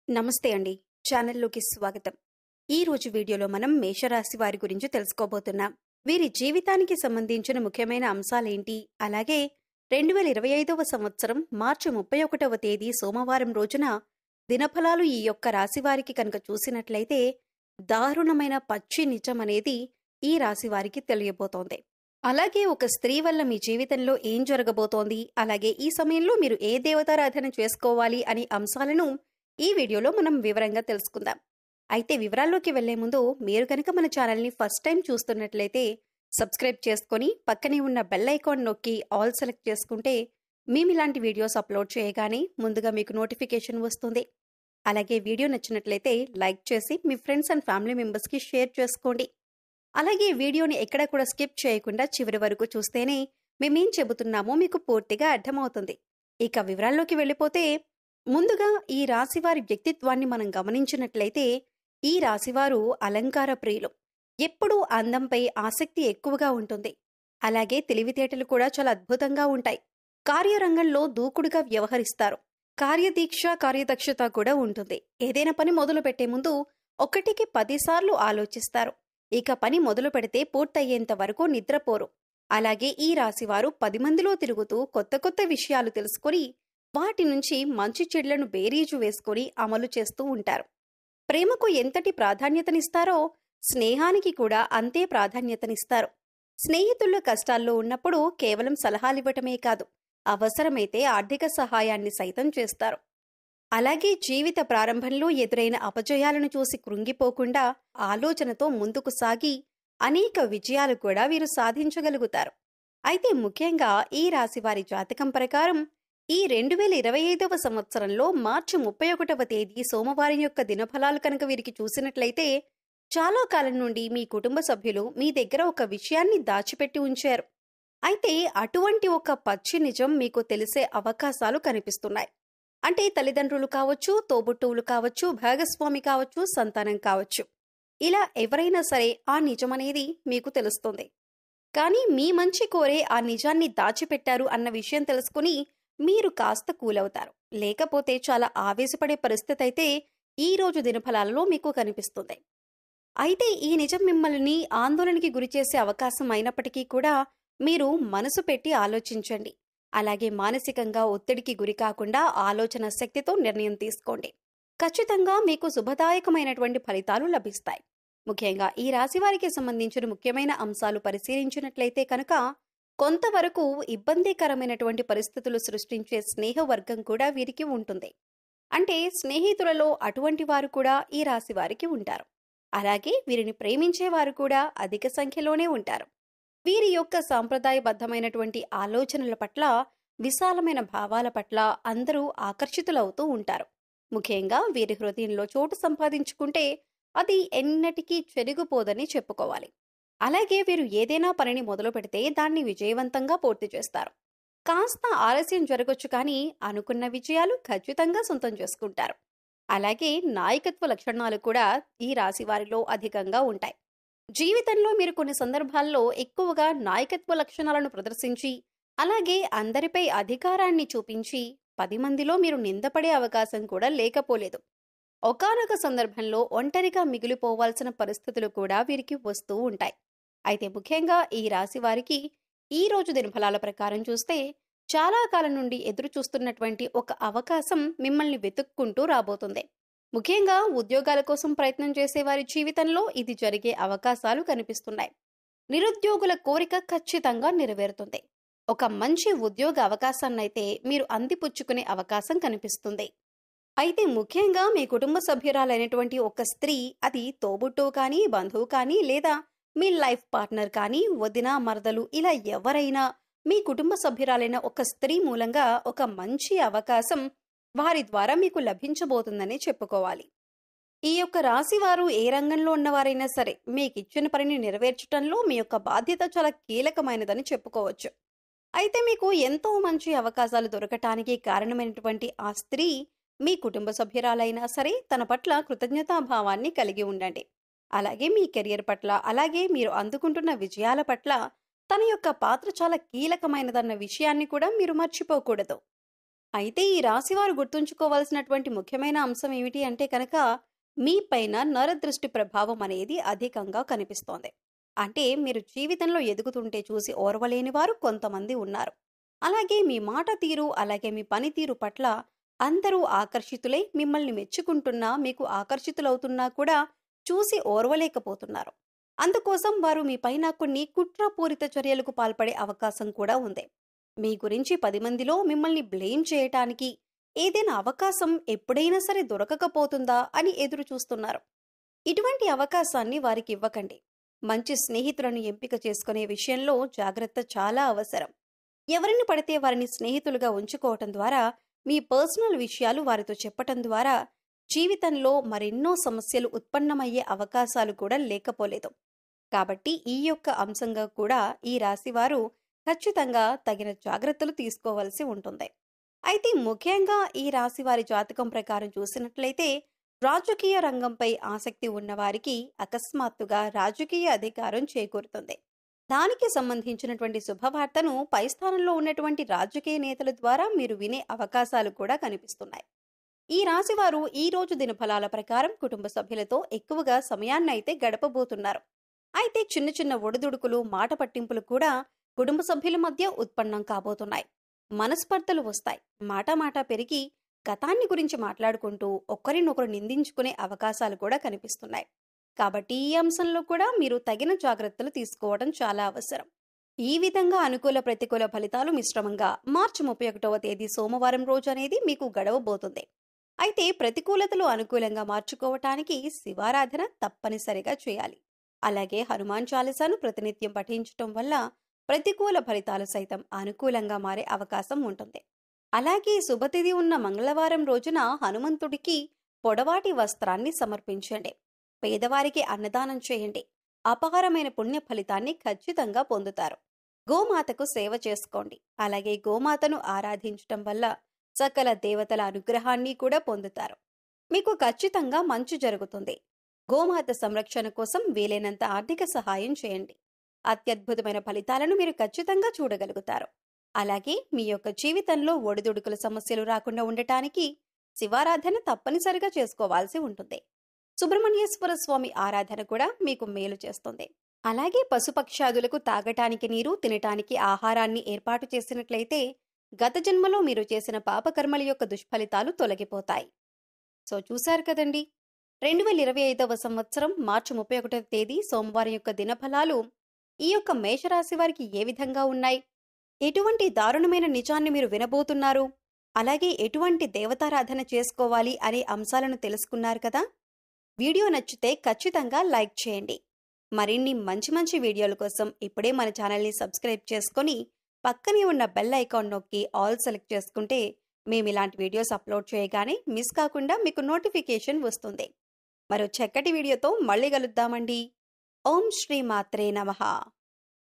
నమస్తే అండి. ఛానల్లోకి స్వాగతం. ఈ రోజు వీడియోలో మనం మేషరాశి వారి గురించి తెలుసుకోబోతున్నాం. వీరి జీవితానికి సంబంధించిన ముఖ్యమైన అంశాలేంటి, అలాగే 2025వ సంవత్సరం మార్చి 31వ తేదీ సోమవారం రోజున దినఫలాలు ఈ యొక్క రాశి వారికి కనుక చూసినట్లయితే దారుణమైన పచ్చి నిజం అనేది ఈ రాశి వారికి తెలియబోతోంది. అలాగే ఒక స్త్రీ వల్ల మీ జీవితంలో ఏం జరగబోతోంది, అలాగే ఈ సమయంలో మీరు ఏ దేవతారాధన చేసుకోవాలి అనే అంశాలను ఈ వీడియోలో మనం వివరంగా తెలుసుకుందాం. అయితే వివరాల్లోకి వెళ్లే ముందు మీరు కనుక మన ఛానల్ని ఫస్ట్ టైం చూస్తున్నట్లయితే సబ్స్క్రైబ్ చేసుకొని పక్కనే ఉన్న బెల్ ఐకాన్ నొక్కి ఆల్ సెలెక్ట్ చేసుకుంటే మేము ఇలాంటి వీడియోస్ అప్లోడ్ చేయగానే ముందుగా మీకు నోటిఫికేషన్ వస్తుంది. అలాగే వీడియో నచ్చినట్లయితే లైక్ చేసి మీ ఫ్రెండ్స్ అండ్ ఫ్యామిలీ మెంబర్స్కి షేర్ చేసుకోండి. అలాగే వీడియోని ఎక్కడా కూడా స్కిప్ చేయకుండా చివరి వరకు చూస్తేనే మేమేం చెబుతున్నామో మీకు పూర్తిగా అర్థమవుతుంది. ఇక వివరాల్లోకి వెళ్ళిపోతే ముందుగా ఈ రాశివారి వ్యక్తిత్వాన్ని మనం గమనించినట్లయితే ఈ రాశివారు అలంకార ప్రియులు. ఎప్పుడూ అందంపై ఆసక్తి ఎక్కువగా ఉంటుంది. అలాగే తెలివితేటలు కూడా చాలా అద్భుతంగా ఉంటాయి. కార్యరంగంలో దూకుడుగా వ్యవహరిస్తారు. కార్యదీక్ష కార్యదక్షత కూడా ఉంటుంది. ఏదైనా పని మొదలు పెట్టే ముందు 1కి 10 సార్లు ఆలోచిస్తారు. ఇక పని మొదలు పెడితే పూర్తయ్యేంత వరకు నిద్రపోరు. అలాగే ఈ రాశివారు 10 మందిలో తిరుగుతూ కొత్త కొత్త విషయాలు తెలుసుకొని వాటి నుంచి మంచి చెడులను బేరీజు వేసుకొని అమలు చేస్తూ ఉంటారు. ప్రేమకు ఎంతటి ప్రాధాన్యతనిస్తారో స్నేహానికి కూడా అంతే ప్రాధాన్యతనిస్తారు. స్నేహితుల కష్టాల్లో ఉన్నప్పుడు కేవలం సలహాలివ్వటమే కాదు, అవసరమైతే ఆర్థిక సహాయాన్ని సైతం చేస్తారు. అలాగే జీవిత ప్రారంభంలో ఎదురైన అపజయాలను చూసి కృంగిపోకుండా ఆలోచనతో ముందుకు సాగి అనేక విజయాలు కూడా వీరు సాధించగలుగుతారు. అయితే ముఖ్యంగా ఈ రాశివారి జాతకం ప్రకారం ఈ 2025వ సంవత్సరంలో మార్చి 31వ తేదీ సోమవారం యొక్క దినఫలాలు కనుక వీరికి చూసినట్లయితే చాలా కాలం నుండి మీ కుటుంబ సభ్యులు మీ దగ్గర ఒక విషయాన్ని దాచిపెట్టి ఉంచారు. అయితే అటువంటి ఒక పచ్చి నిజం మీకు తెలిసే అవకాశాలు కనిపిస్తున్నాయి. అంటే తల్లిదండ్రులు కావచ్చు, తోబుట్టువులు కావచ్చు, భాగస్వామి కావచ్చు, సంతానం కావచ్చు, ఇలా ఎవరైనా సరే ఆ నిజమనేది మీకు తెలుస్తుంది. కానీ మీ మంచి కోరే ఆ నిజాన్ని దాచిపెట్టారు అన్న విషయం తెలుసుకుని మీరు కాస్త కూలవుతారు. లేకపోతే చాలా ఆవేశపడే పరిస్థితి అయితే ఈ రోజు దినఫలాలలో మీకు కనిపిస్తుంది. అయితే ఈ నిజం మిమ్మల్ని ఆందోళనకి గురిచేసే అవకాశం అయినప్పటికీ కూడా మీరు మనసు పెట్టి ఆలోచించండి. అలాగే మానసికంగా ఒత్తిడికి గురి కాకుండా ఆలోచన శక్తితో నిర్ణయం తీసుకోండి. ఖచ్చితంగా మీకు శుభదాయకమైనటువంటి ఫలితాలు లభిస్తాయి. ముఖ్యంగా ఈ రాశి వారికి సంబంధించిన ముఖ్యమైన అంశాలు పరిశీలించినట్లయితే కనుక కొంతవరకు ఇబ్బందికరమైనటువంటి పరిస్థితులు సృష్టించే స్నేహవర్గం కూడా వీరికి ఉంటుంది. అంటే స్నేహితులలో అటువంటి వారు కూడా ఈ రాశి వారికి ఉంటారు. అలాగే వీరిని ప్రేమించేవారు కూడా అధిక సంఖ్యలోనే ఉంటారు. వీరి యొక్క సాంప్రదాయబద్ధమైనటువంటి ఆలోచనల పట్ల, విశాలమైన భావాల పట్ల అందరూ ఆకర్షితులవుతూ ఉంటారు. ముఖ్యంగా వీరి హృదయంలో చోటు సంపాదించుకుంటే అది ఎన్నటికీ చెరిగిపోదని చెప్పుకోవాలి. అలాగే వీరు ఏదైనా పనిని మొదలు పెడితే దాన్ని విజయవంతంగా పూర్తి చేస్తారు. కాస్త ఆలస్యం జరగొచ్చు కానీ అనుకున్న విజయాలు ఖచ్చితంగా సొంతం చేసుకుంటారు. అలాగే నాయకత్వ లక్షణాలు కూడా ఈ రాశి వారిలో అధికంగా ఉంటాయి. జీవితంలో మీరు కొన్ని సందర్భాల్లో ఎక్కువగా నాయకత్వ లక్షణాలను ప్రదర్శించి అలాగే అందరిపై అధికారాన్ని చూపించి 10 మందిలో మీరు నిందపడే అవకాశం కూడా లేకపోలేదు. ఒకానొక సందర్భంలో ఒంటరిగా మిగిలిపోవాల్సిన పరిస్థితులు కూడా వీరికి వస్తూ ఉంటాయి. అయితే ముఖ్యంగా ఈ రాశి వారికి ఈ రోజు దినఫలాల ప్రకారం చూస్తే చాలా కాలం నుండి ఎదురు చూస్తున్నటువంటి ఒక అవకాశం మిమ్మల్ని వెతుక్కుంటూ రాబోతుంది. ముఖ్యంగా ఉద్యోగాల కోసం ప్రయత్నం చేసే వారి జీవితంలో ఇది జరిగే అవకాశాలు కనిపిస్తున్నాయి. నిరుద్యోగుల కోరిక ఖచ్చితంగా నెరవేరుతుంది. ఒక మంచి ఉద్యోగ అవకాశాన్నైతే మీరు అందిపుచ్చుకునే అవకాశం కనిపిస్తుంది. అయితే ముఖ్యంగా మీ కుటుంబ సభ్యురాలైనటువంటి ఒక స్త్రీ, అది తోబుట్టువు కానీ, బంధువు కానీ, లేదా మీ లైఫ్ పార్ట్నర్ కానీ, వదిన, మరదలు, ఇలా ఎవరైనా మీ కుటుంబ సభ్యురాలైన ఒక స్త్రీ మూలంగా ఒక మంచి అవకాశం వారి ద్వారా మీకు లభించబోతుందని చెప్పుకోవాలి. ఈ యొక్క రాశి వారు ఏ రంగంలో ఉన్నవారైనా సరే మీకిచ్చిన పనిని నెరవేర్చడంలో మీ యొక్క బాధ్యత చాలా కీలకమైనదని చెప్పుకోవచ్చు. అయితే మీకు ఎంతో మంచి అవకాశాలు దొరకటానికి కారణమైనటువంటి ఆ స్త్రీ మీ కుటుంబ సభ్యురాలైనా సరే తన పట్ల కృతజ్ఞతాభావాన్ని కలిగి ఉండండి. అలాగే మీ కెరియర్ పట్ల, అలాగే మీరు అందుకుంటున్న విజయాల పట్ల తన యొక్క పాత్ర చాలా కీలకమైనదన్న విషయాన్ని కూడా మీరు మర్చిపోకూడదు. అయితే ఈ రాశివారు గుర్తుంచుకోవాల్సినటువంటి ముఖ్యమైన అంశం ఏమిటి అంటే కనుక మీ పైన నరదృష్టి ప్రభావం అనేది అధికంగా కనిపిస్తోంది. అంటే మీరు జీవితంలో ఎదుగుతుంటే చూసి ఓర్వలేని వారు కొంతమంది ఉన్నారు. అలాగే మీ మాట తీరు, అలాగే మీ పనితీరు పట్ల అందరూ ఆకర్షితులై మిమ్మల్ని మెచ్చుకుంటున్నా, మీకు ఆకర్షితులవుతున్నా కూడా చూసి ఓర్వలేకపోతున్నారు. అందుకోసం వారు మీ పైన కొన్ని కుట్రపూరిత చర్యలకు పాల్పడే అవకాశం కూడా ఉంది. మీ గురించి 10 మందిలో మిమ్మల్ని బ్లేమ్ చేయటానికి ఏదైనా అవకాశం ఎప్పుడైనా సరే దొరకకపోతుందా అని ఎదురు చూస్తున్నారు. ఇటువంటి అవకాశాన్ని వారికి ఇవ్వకండి. మంచి స్నేహితులను ఎంపిక చేసుకునే విషయంలో జాగ్రత్త చాలా అవసరం. ఎవరిని పడితే వారిని స్నేహితులుగా ఉంచుకోవటం ద్వారా, మీ పర్సనల్ విషయాలు వారితో చెప్పటం ద్వారా జీవితంలో మరెన్నో సమస్యలు ఉత్పన్నమయ్యే అవకాశాలు కూడా లేకపోలేదు. కాబట్టి ఈ యొక్క అంశంగా కూడా ఈ రాశివారు ఖచ్చితంగా తగిన జాగ్రత్తలు తీసుకోవాల్సి ఉంటుంది. అయితే ముఖ్యంగా ఈ రాశివారి జాతకం ప్రకారం చూసినట్లయితే రాజకీయ రంగంపై ఆసక్తి ఉన్నవారికి అకస్మాత్తుగా రాజకీయ అధికారం చేకూరుతుంది. దానికి సంబంధించినటువంటి శుభవార్తను పై స్థానంలో ఉన్నటువంటి రాజకీయ నేతల ద్వారా మీరు వినే అవకాశాలు కూడా కనిపిస్తున్నాయి. ఈ రాశివారు ఈ రోజు దినఫలాల ప్రకారం కుటుంబ సభ్యులతో ఎక్కువగా సమయాన్నైతే గడపబోతున్నారు. అయితే చిన్న చిన్న ఒడిదుడుకులు, మాట పట్టింపులు కూడా కుటుంబ సభ్యుల మధ్య ఉత్పన్నం కాబోతున్నాయి. మనస్పర్ధలు వస్తాయి. మాట పెరిగి గతాన్ని గురించి మాట్లాడుకుంటూ ఒకరినొకరు నిందించుకునే అవకాశాలు కూడా కనిపిస్తున్నాయి. కాబట్టి ఈ అంశంలో కూడా మీరు తగిన జాగ్రత్తలు తీసుకోవడం చాలా అవసరం. ఈ విధంగా అనుకూల ప్రతికూల ఫలితాలు మిశ్రమంగా మార్చి 31వ తేదీ సోమవారం రోజు అనేది మీకు గడవబోతుంది. అయితే ప్రతికూలతలు అనుకూలంగా మార్చుకోవటానికి శివారాధన తప్పనిసరిగా చేయాలి. అలాగే హనుమాన్ చాలీసాను ప్రతినిత్యం పఠించటం వల్ల ప్రతికూల ఫలితాలు సైతం అనుకూలంగా మారే అవకాశం ఉంటుంది. అలాగే శుభతిథి ఉన్న మంగళవారం రోజున హనుమంతుడికి పొడవాటి వస్త్రాన్ని సమర్పించండి. పేదవారికి అన్నదానం చేయండి. అపారమైన పుణ్య ఫలితాన్ని ఖచ్చితంగా పొందుతారు. గోమాతకు సేవ చేసుకోండి. అలాగే గోమాతను ఆరాధించటం వల్ల సకల దేవతల అనుగ్రహాన్ని కూడా పొందుతారు. మీకు ఖచ్చితంగా మంచి జరుగుతుంది. గోమాత సంరక్షణ కోసం వీలైనంత ఆర్థిక సహాయం చేయండి. అత్యద్భుతమైన ఫలితాలను మీరు ఖచ్చితంగా చూడగలుగుతారు. అలాగే మీ యొక్క జీవితంలో ఒడిదుడుకుల సమస్యలు రాకుండా ఉండటానికి శివారాధన తప్పనిసరిగా చేసుకోవాల్సి ఉంటుంది. సుబ్రహ్మణ్యేశ్వర స్వామి ఆరాధన కూడా మీకు మేలు చేస్తుంది. అలాగే పశుపక్షాదులకు తాగటానికి నీరు, తినటానికి ఆహారాన్ని ఏర్పాటు చేసినట్లయితే గత జన్మలో మీరు చేసిన పాపకర్మల యొక్క దుష్ఫలితాలు తొలగిపోతాయి. సో చూశారు కదండి, 2025వ సంవత్సరం మార్చి 31వ తేదీ సోమవారం యొక్క దినఫలాలు ఈ యొక్క మేషరాశి వారికి ఏ విధంగా ఉన్నాయి, ఎటువంటి దారుణమైన నిజాన్ని మీరు వినబోతున్నారు, అలాగే ఎటువంటి దేవతారాధన చేసుకోవాలి అనే అంశాలను తెలుసుకున్నారు కదా. వీడియో నచ్చితే ఖచ్చితంగా లైక్ చేయండి. మరిన్ని మంచి వీడియోల కోసం ఇప్పుడే మన ఛానల్ని సబ్స్క్రైబ్ చేసుకొని పక్కనే ఉన్న బెల్ ఐకాన్ నొక్కి ఆల్ సెలెక్ట్ చేసుకుంటే మేము ఇలాంటి వీడియోస్ అప్లోడ్ చేయగానే మిస్ కాకుండా మీకు నోటిఫికేషన్ వస్తుంది. మరో చక్కటి వీడియోతో మళ్ళీ కలుద్దామండి. ఓం శ్రీ మాత్రే నమః.